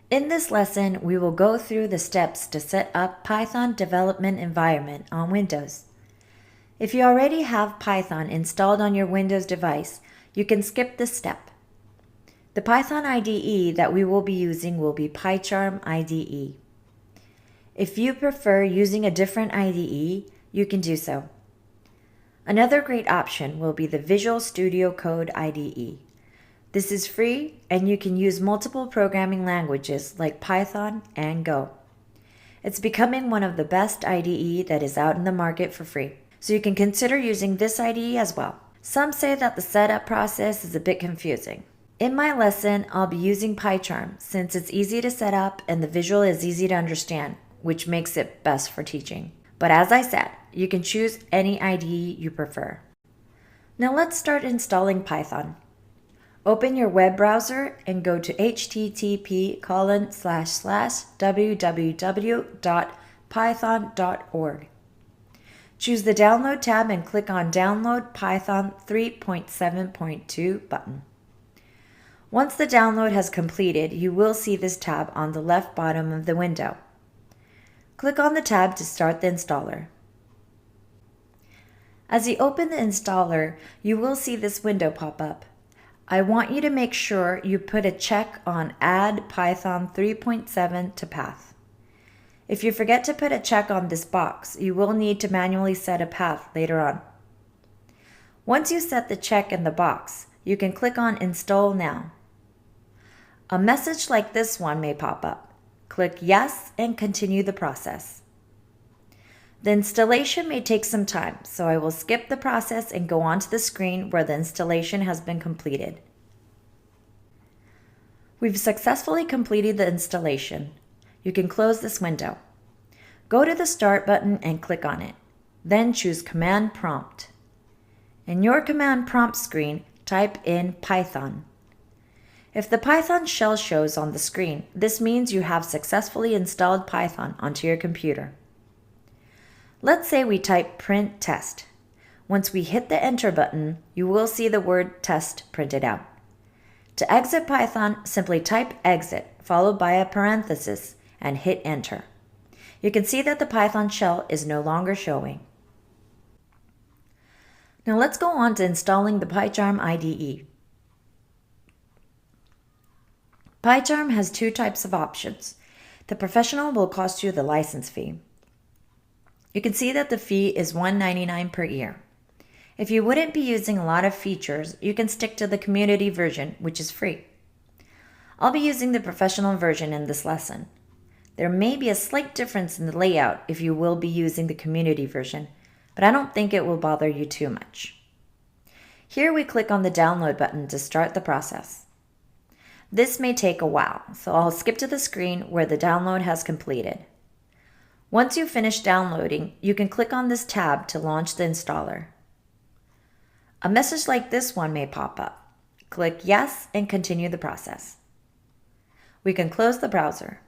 In this lesson, we will go through the steps to set up Python development environment on Windows. If you already have Python installed on your Windows device, you can skip this step. The Python IDE that we will be using will be PyCharm IDE. If you prefer using a different IDE, you can do so. Another great option will be the Visual Studio Code IDE. This is free and you can use multiple programming languages like Python and Go. It's becoming one of the best IDE that is out in the market for free, so you can consider using this IDE as well. Some say that the setup process is a bit confusing. In my lesson, I'll be using PyCharm since it's easy to set up and the visual is easy to understand, which makes it best for teaching. But as I said, you can choose any IDE you prefer. Now let's start installing Python. Open your web browser and go to http://www.python.org. Choose the Download tab and click on Download Python 3.7.2 button. Once the download has completed, you will see this tab on the left bottom of the window. Click on the tab to start the installer. As you open the installer, you will see this window pop up. I want you to make sure you put a check on Add Python 3.7 to path. If you forget to put a check on this box, you will need to manually set a path later on. Once you set the check in the box, you can click on Install Now. A message like this one may pop up. Click Yes and continue the process. The installation may take some time, so I will skip the process and go on to the screen where the installation has been completed. We've successfully completed the installation. You can close this window. Go to the Start button and click on it. Then choose Command Prompt. In your Command Prompt screen, type in Python. If the Python shell shows on the screen, this means you have successfully installed Python onto your computer. Let's say we type print test. Once we hit the enter button, you will see the word test printed out. To exit Python, simply type exit followed by a parenthesis and hit enter. You can see that the Python shell is no longer showing. Now let's go on to installing the PyCharm IDE. PyCharm has two types of options. The professional will cost you the license fee. You can see that the fee is $1.99 per year. If you wouldn't be using a lot of features, you can stick to the community version, which is free. I'll be using the professional version in this lesson. There may be a slight difference in the layout if you will be using the community version, but I don't think it will bother you too much. Here we click on the download button to start the process. This may take a while, so I'll skip to the screen where the download has completed. Once you finish downloading, you can click on this tab to launch the installer. A message like this one may pop up. Click Yes and continue the process. We can close the browser.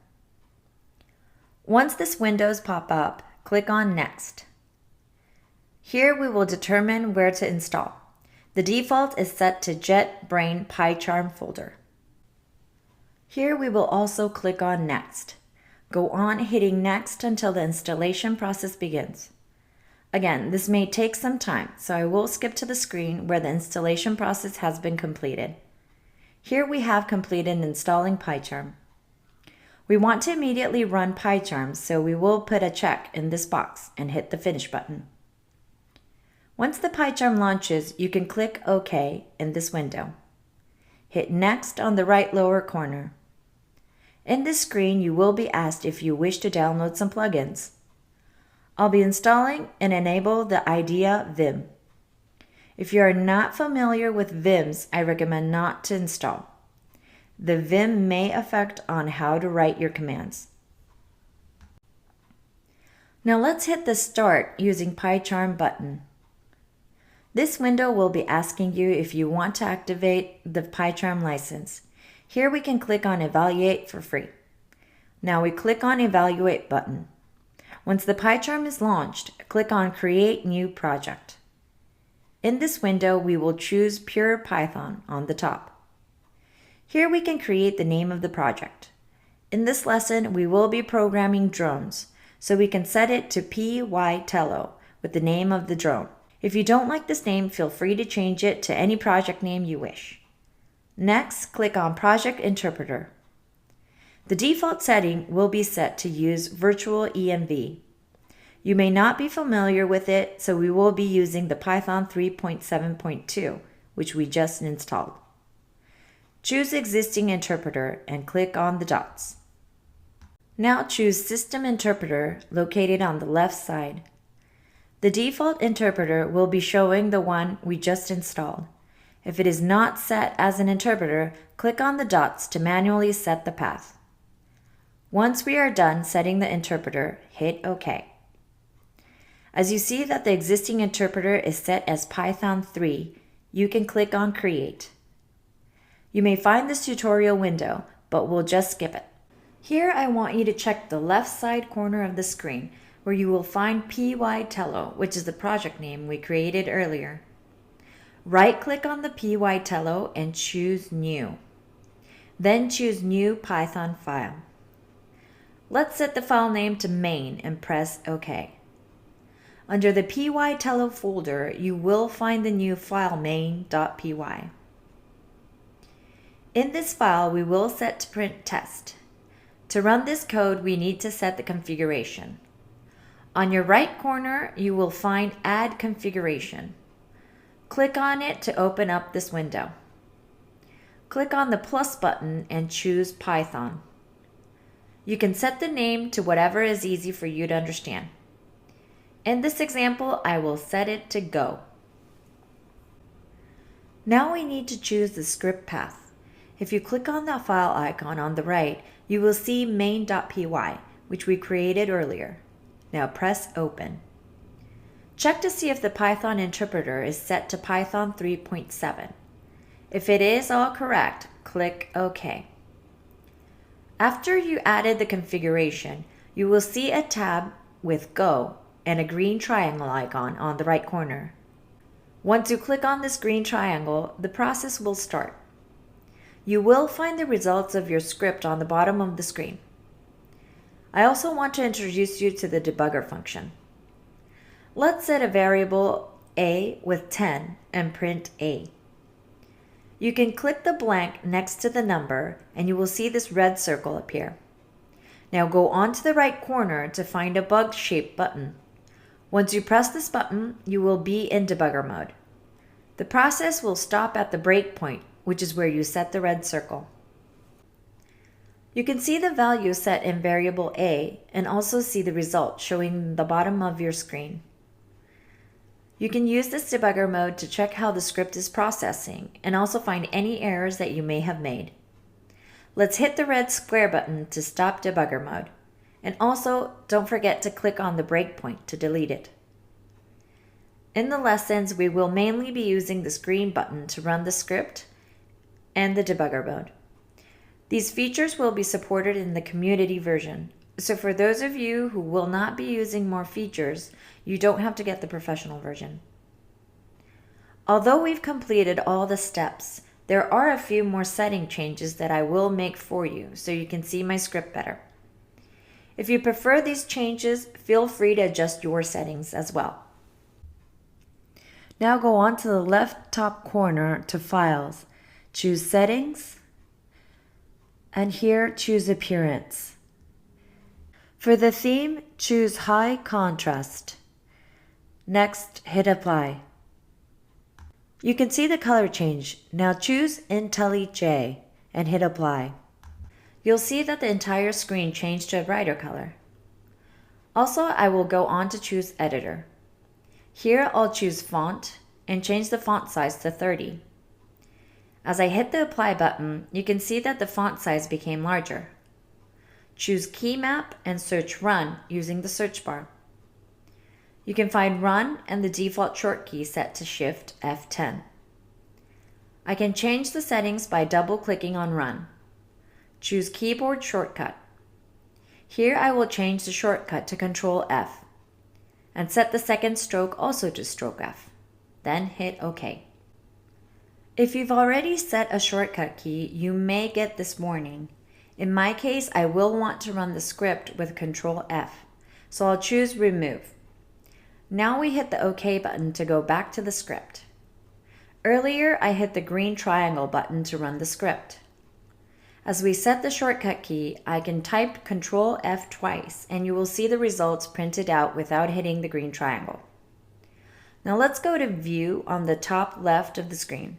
Once this windows pop up, click on Next. Here we will determine where to install. The default is set to JetBrains PyCharm folder. Here we will also click on Next. Go on hitting Next until the installation process begins. Again, this may take some time, so I will skip to the screen where the installation process has been completed. Here we have completed installing PyCharm. We want to immediately run PyCharm, so we will put a check in this box and hit the Finish button. Once the PyCharm launches, you can click OK in this window. Hit Next on the right lower corner. In this screen, you will be asked if you wish to download some plugins. I'll be installing and enable the IDEA Vim. If you are not familiar with Vims, I recommend not to install. The Vim may affect on how to write your commands. Now let's hit the Start using PyCharm button. This window will be asking you if you want to activate the PyCharm license. Here we can click on Evaluate for free. Now we click on Evaluate button. Once the PyCharm is launched, click on Create New Project. In this window, we will choose Pure Python on the top. Here we can create the name of the project. In this lesson, we will be programming drones, so we can set it to PyTello with the name of the drone. If you don't like this name, feel free to change it to any project name you wish. Next, click on Project Interpreter. The default setting will be set to use Virtual Env. You may not be familiar with it, so we will be using the Python 3.7.2, which we just installed. Choose Existing Interpreter and click on the dots. Now choose System Interpreter located on the left side. The default interpreter will be showing the one we just installed. If it is not set as an interpreter, click on the dots to manually set the path. Once we are done setting the interpreter, hit OK. As you see that the existing interpreter is set as Python 3, you can click on Create. You may find this tutorial window, but we'll just skip it. Here I want you to check the left side corner of the screen where you will find PyTello, which is the project name we created earlier. Right-click on the PyTello and choose New. Then choose New Python File. Let's set the file name to main and press OK. Under the PyTello folder, you will find the new file main.py. In this file, we will set to print test. To run this code, we need to set the configuration. On your right corner, you will find Add Configuration. Click on it to open up this window. Click on the plus button and choose Python. You can set the name to whatever is easy for you to understand. In this example, I will set it to Go. Now we need to choose the script path. If you click on the file icon on the right, you will see main.py, which we created earlier. Now press Open. Check to see if the Python interpreter is set to Python 3.7. If it is all correct, click OK. After you added the configuration, you will see a tab with Go and a green triangle icon on the right corner. Once you click on this green triangle, the process will start. You will find the results of your script on the bottom of the screen. I also want to introduce you to the debugger function. Let's set a variable a with 10 and print a. You can click the blank next to the number and you will see this red circle appear. Now go on to the right corner to find a bug-shaped button. Once you press this button, you will be in debugger mode. The process will stop at the breakpoint, which is where you set the red circle. You can see the value set in variable a and also see the result showing the bottom of your screen. You can use this debugger mode to check how the script is processing and also find any errors that you may have made. Let's hit the red square button to stop debugger mode. And also, don't forget to click on the breakpoint to delete it. In the lessons, we will mainly be using this green button to run the script and the debugger mode. These features will be supported in the community version, so for those of you who will not be using more features, you don't have to get the professional version. Although we've completed all the steps, there are a few more setting changes that I will make for you so you can see my script better. If you prefer these changes, feel free to adjust your settings as well. Now go on to the left top corner to Files. Choose Settings, and here choose Appearance. For the theme, choose High Contrast. Next, hit Apply. You can see the color change. Now choose IntelliJ and hit Apply. You'll see that the entire screen changed to a brighter color. Also, I will go on to choose Editor. Here I'll choose Font and change the font size to 30. As I hit the Apply button, you can see that the font size became larger. Choose Key Map and search Run using the search bar. You can find Run and the default short key set to Shift F10. I can change the settings by double-clicking on Run. Choose Keyboard Shortcut. Here I will change the shortcut to Control F and set the second stroke also to Stroke F. Then hit OK. If you've already set a shortcut key, you may get this warning. In my case, I will want to run the script with Control F, so I'll choose Remove. Now we hit the OK button to go back to the script. Earlier, I hit the green triangle button to run the script. As we set the shortcut key, I can type Control F twice and you will see the results printed out without hitting the green triangle. Now let's go to View on the top left of the screen.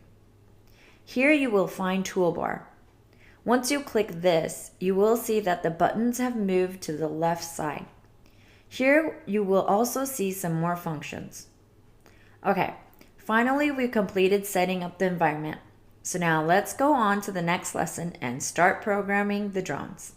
Here you will find Toolbar. Once you click this, you will see that the buttons have moved to the left side. Here you will also see some more functions. Okay, finally we've completed setting up the environment. So now let's go on to the next lesson and start programming the drones.